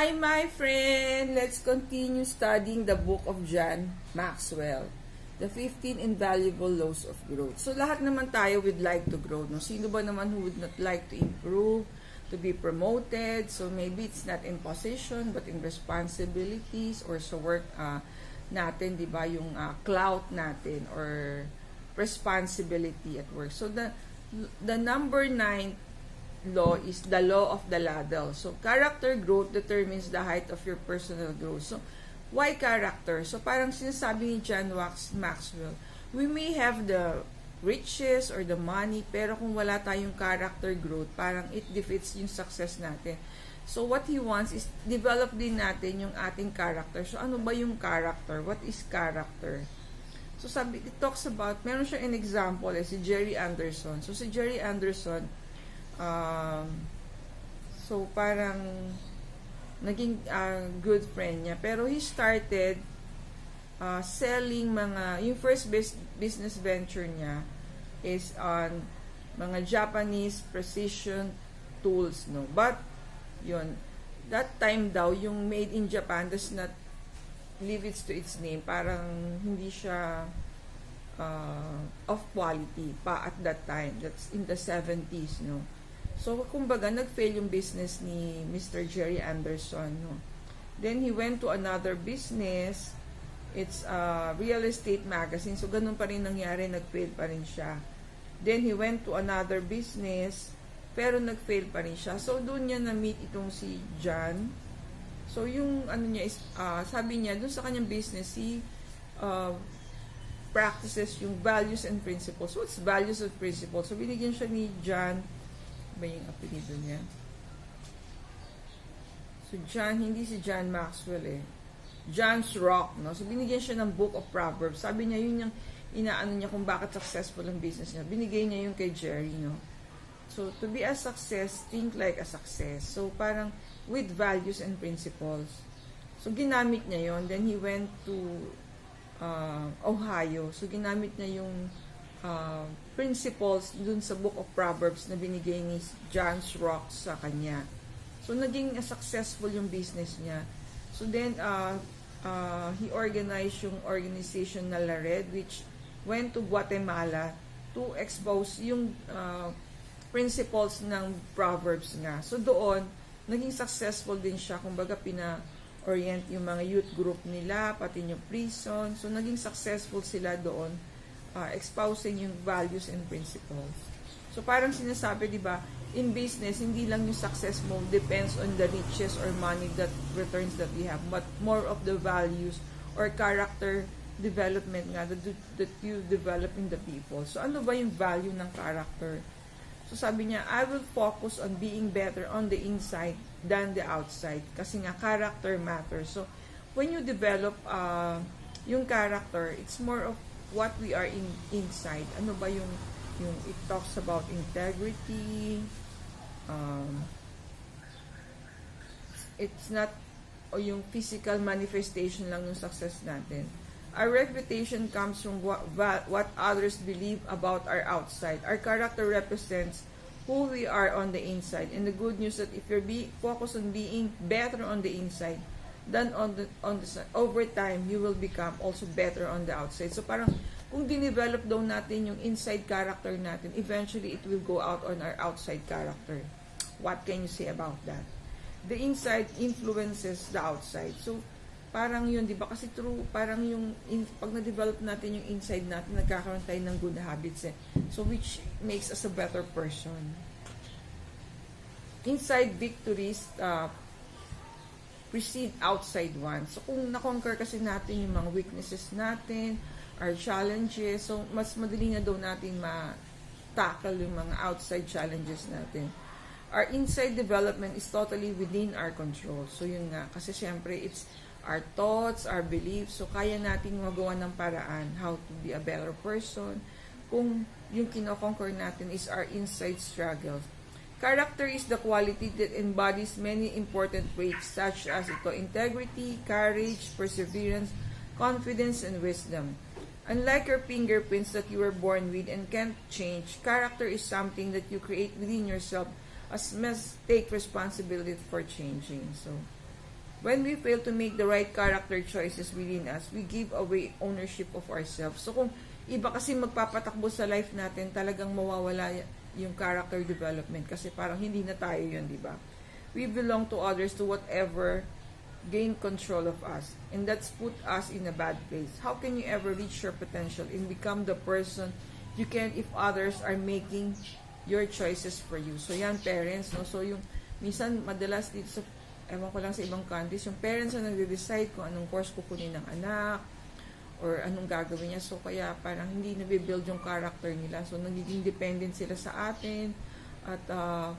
Hi, my friend! Let's continue studying the book of John Maxwell, the 15 Invaluable Laws of Growth. So, lahat naman tayo would like to grow. No? Sino ba naman who would not like to improve, to be promoted? So, maybe it's not in position, but in responsibilities or sa work natin, di ba? Yung clout natin or responsibility at work. So, the number 9 law is the law of the ladle. So, character growth determines the height of your personal growth. So, why character? So, parang sinasabi ni John Maxwell, we may have the riches or the money, pero kung wala tayong character growth, parang it defeats yung success natin. So, what he wants is develop din natin yung ating character. So, ano ba yung character? What is character? So, it talks about, meron siya an example, si Jerry Anderson. So, si Jerry Anderson, so parang naging good friend niya, pero he started selling yung first business venture niya is on mga Japanese precision tools, no, but yun, that time daw yung made in Japan does not leave it to its name, parang hindi siya of quality pa at that time. That's in the 70s, no. So, kumbaga, nag-fail yung business ni Mr. Jerry Anderson, no? Then, he went to another business. It's a real estate magazine. So, ganun pa rin nangyari. Nag-fail pa rin siya. Then, he went to another business. Pero, nag-fail pa rin siya. So, doon niya na-meet itong si John. So, yung ano niya is, sabi niya, doon sa kanyang business, he practices yung values and principles. So, what's values and principles? So, binigyan siya ni John ba yung apelido niya? So, John, hindi si John Maxwell John's Rock, no? So, binigyan siya ng Book of Proverbs. Sabi niya, yun yung inaano niya kung bakit successful ang business niya. Binigay niya yung kay Jerry, no? So, to be a success, think like a success. So, parang with values and principles. So, ginamit niya yon. Then, he went to Ohio. So, ginamit niya yung principles dun sa Book of Proverbs na binigay ni John's Rock sa kanya. So, naging successful yung business niya. So, then, he organized yung organization na LARED, which went to Guatemala to expose yung principles ng Proverbs nga. So, doon, naging successful din siya. Kumbaga, pina-orient yung mga youth group nila, pati yung prison. So, naging successful sila doon. Exposing yung values and principles. So, parang sinasabi, di ba, in business, hindi lang yung success mo depends on the riches or money that returns that we have, but more of the values or character development nga that you develop in the people. So, ano ba yung value ng character? So, sabi niya, I will focus on being better on the inside than the outside. Kasi nga, character matters. So, when you develop yung character, it's more of what we are inside. Ano ba yung it talks about integrity. It's not yung physical manifestation lang yung success natin. Our reputation comes from what others believe about our outside. Our character represents who we are on the inside. And the good news that if you're focused on being better on the inside, then on the side, over time, you will become also better on the outside. So, parang, kung dinevelop daw natin yung inside character natin, eventually, it will go out on our outside character. What can you say about that? The inside influences the outside. So, parang yun, di ba? Kasi true, parang pag na-develop natin yung inside natin, nagkakaroon tayo ng good habits So, which makes us a better person. Inside victories, precede outside ones. So, kung na-conquer kasi natin yung mga weaknesses natin, our challenges, so, mas madali na daw natin ma-tackle yung mga outside challenges natin. Our inside development is totally within our control. So, yun nga. Kasi, syempre, it's our thoughts, our beliefs. So, kaya natin magawa ng paraan how to be a better person. Kung yung kino-conquer natin is our inside struggles. Character is the quality that embodies many important traits such as integrity, courage, perseverance, confidence, and wisdom. Unlike your fingerprints that you were born with and can't change, character is something that you create within yourself as must take responsibility for changing. So, When we fail to make the right character choices within us, we give away ownership of ourselves. So kung iba kasi magpapatakbo sa life natin, talagang mawawala yung character development kasi parang hindi na tayo yun, di ba? We belong to others, to whatever gain control of us, and that's put us in a bad place. How can you ever reach your potential and become the person you can if others are making your choices for you? So yan, parents, no? So yung minsan madalas dito sa, ewan ko lang sa ibang countries, yung parents na nagde-decide kung anong course kukunin ng anak or anong gagawin niya. So kaya parang hindi nabibuild yung character nila. So nagiging dependent sila sa atin at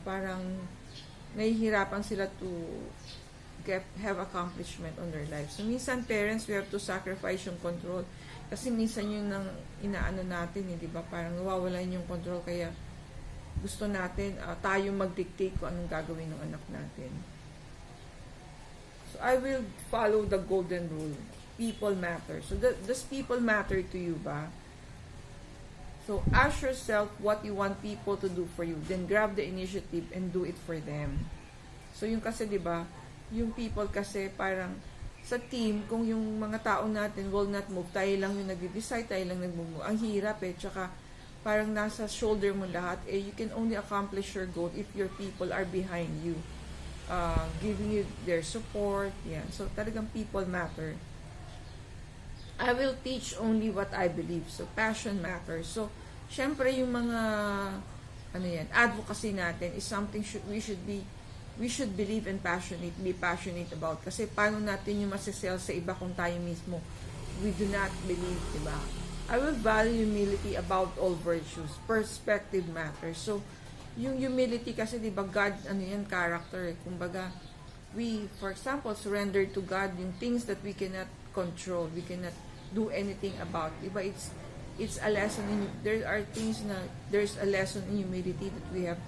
parang nahihirapan sila to have accomplishment on their life. So minsan parents, we have to sacrifice yung control kasi minsan yung inaano natin, di ba? Parang nawawalan yung control kaya gusto natin tayo mag-dictate kung anong gagawin ng anak natin. So I will follow the golden rule. People matter. So does people matter to you ba? So ask yourself what you want people to do for you. Then grab the initiative and do it for them. So yung kasi, di ba, yung people kasi parang sa team, kung yung mga tao natin will not move, tayo lang yung nag-decide, tayo lang nag-move. Ang hirap tsaka parang nasa shoulder mo lahat, you can only accomplish your goal if your people are behind you, giving you their support, yan. So talagang people matter. I will teach only what I believe. So passion matters. So syempre yung mga advocacy natin is something we should believe and be passionate about. Kasi paano natin yung masisell sa iba kung tayo mismo we do not believe, diba? I will value humility about all virtues. Perspective matters. So, yung humility kasi, diba, God, character. Kumbaga, we, for example, surrender to God yung things that we cannot control, we cannot do anything about. Diba, it's a lesson there's a lesson in humility that we have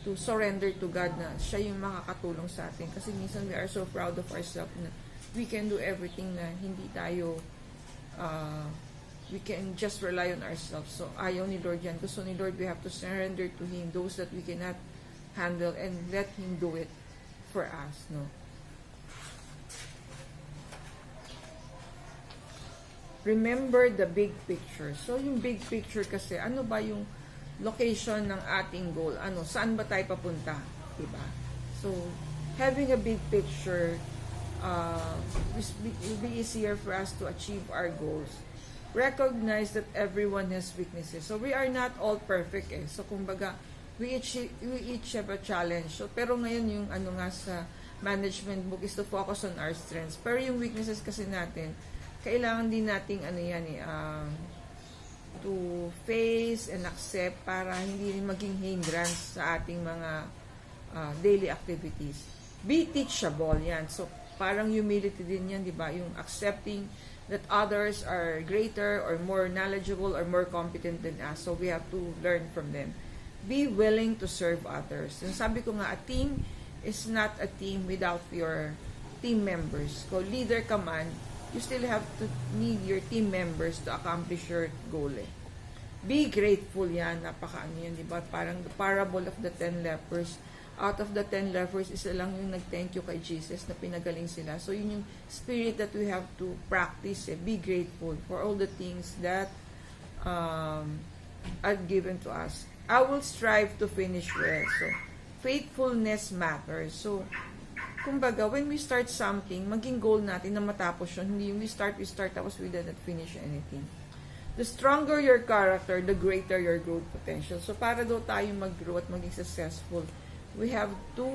to surrender to God na siya yung makakatulong sa atin. Kasi minsan we are so proud of ourselves na we can do everything na hindi tayo, we can just rely on ourselves. So ayaw ni Lord yan. Gusto ni Lord, we have to surrender to Him those that we cannot handle and let Him do it for us. No? Remember the big picture. So yung big picture kasi, ano ba yung location ng ating goal, saan ba tayo papunta, diba? So, having a big picture will be easier for us to achieve our goals. Recognize that everyone has weaknesses. So, we are not all perfect So, kumbaga, we each have a challenge. So, pero ngayon yung sa management book is to focus on our strengths. Pero yung weaknesses kasi natin, kailangan din nating to face and accept para hindi rin maging hindrance sa ating mga daily activities. Be teachable, yan. So, parang humility din yan, di ba? Yung accepting that others are greater or more knowledgeable or more competent than us. So, we have to learn from them. Be willing to serve others. Yung sabi ko nga, a team is not a team without your team members. So, leader ka man, you still have to need your team members to accomplish your goal. Be grateful yan. Yan, di ba? Parang the parable of the 10 lepers. Out of the 10 lepers, isa lang yung nag-thank you kay Jesus na pinagaling sila. So, yun yung spirit that we have to practice. Be grateful for all the things that are given to us. I will strive to finish well. So, faithfulness matters. So, kumbaga, when we start something, maging goal natin na matapos yun. Hindi yung we start, tapos we did not finish anything. The stronger your character, the greater your growth potential. So, para daw tayo mag-grow at maging successful, we have to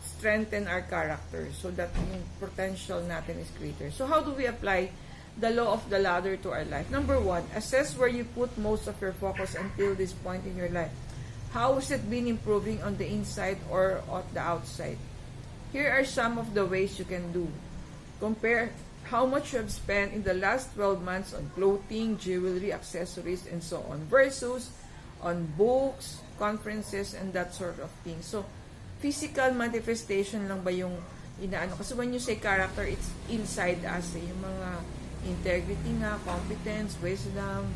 strengthen our character so that yung potential natin is greater. So, how do we apply the law of the ladder to our life? Number 1, assess where you put most of your focus until this point in your life. How has it been improving on the inside or on the outside? Here are some of the ways you can do. Compare how much you have spent in the last 12 months on clothing, jewelry, accessories, and so on, versus on books, conferences, and that sort of thing. So, physical manifestation lang ba yung inaano? Kasi when you say character, it's inside us. Yung mga integrity nga, competence, wisdom.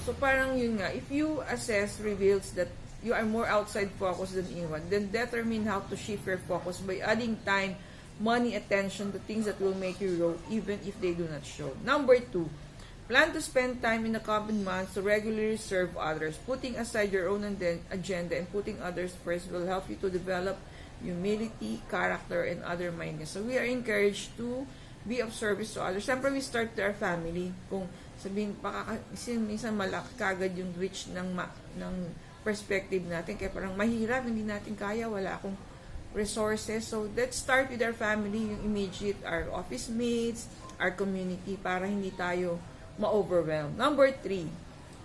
So, parang yun nga, if you assess, reveals that you are more outside focused than inward. Then determine how to shift your focus by adding time, money, attention to things that will make you grow even if they do not show. Number 2, plan to spend time in the coming months to regularly serve others. Putting aside your own agenda and putting others first will help you to develop humility, character, and other mindedness. So we are encouraged to be of service to others. Siyempre, we start to our family. Kung sabihin, minsan malaki kagad yung reach ng perspective natin. Kaya parang mahirap, hindi natin kaya, wala akong resources. So let's start with our family, yung immediate, our office mates, our community, para hindi tayo ma-overwhelm. Number 3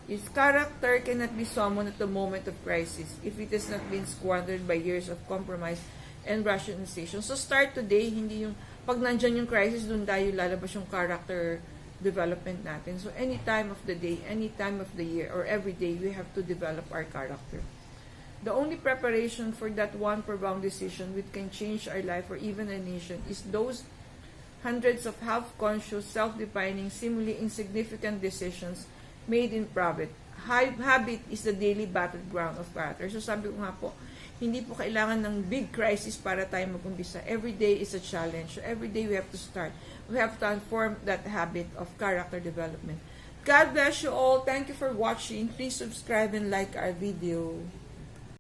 is character cannot be summoned at the moment of crisis if it has not been squandered by years of compromise and rationalization. So start today, hindi yung pag nandyan yung crisis, doon tayo lalabas yung character development natin. So any time of the day, any time of the year, or every day, we have to develop our character. The only preparation for that one profound decision which can change our life or even a nation is those hundreds of half-conscious, self-defining, seemingly insignificant decisions made in private. Habit is the daily battleground of character. So sabi ko nga po, hindi po kailangan ng big crisis para tayo mag-umpisa. Every day is a challenge. So every day we have to start. We have to form that habit of character development. God bless you all. Thank you for watching. Please subscribe and like our video.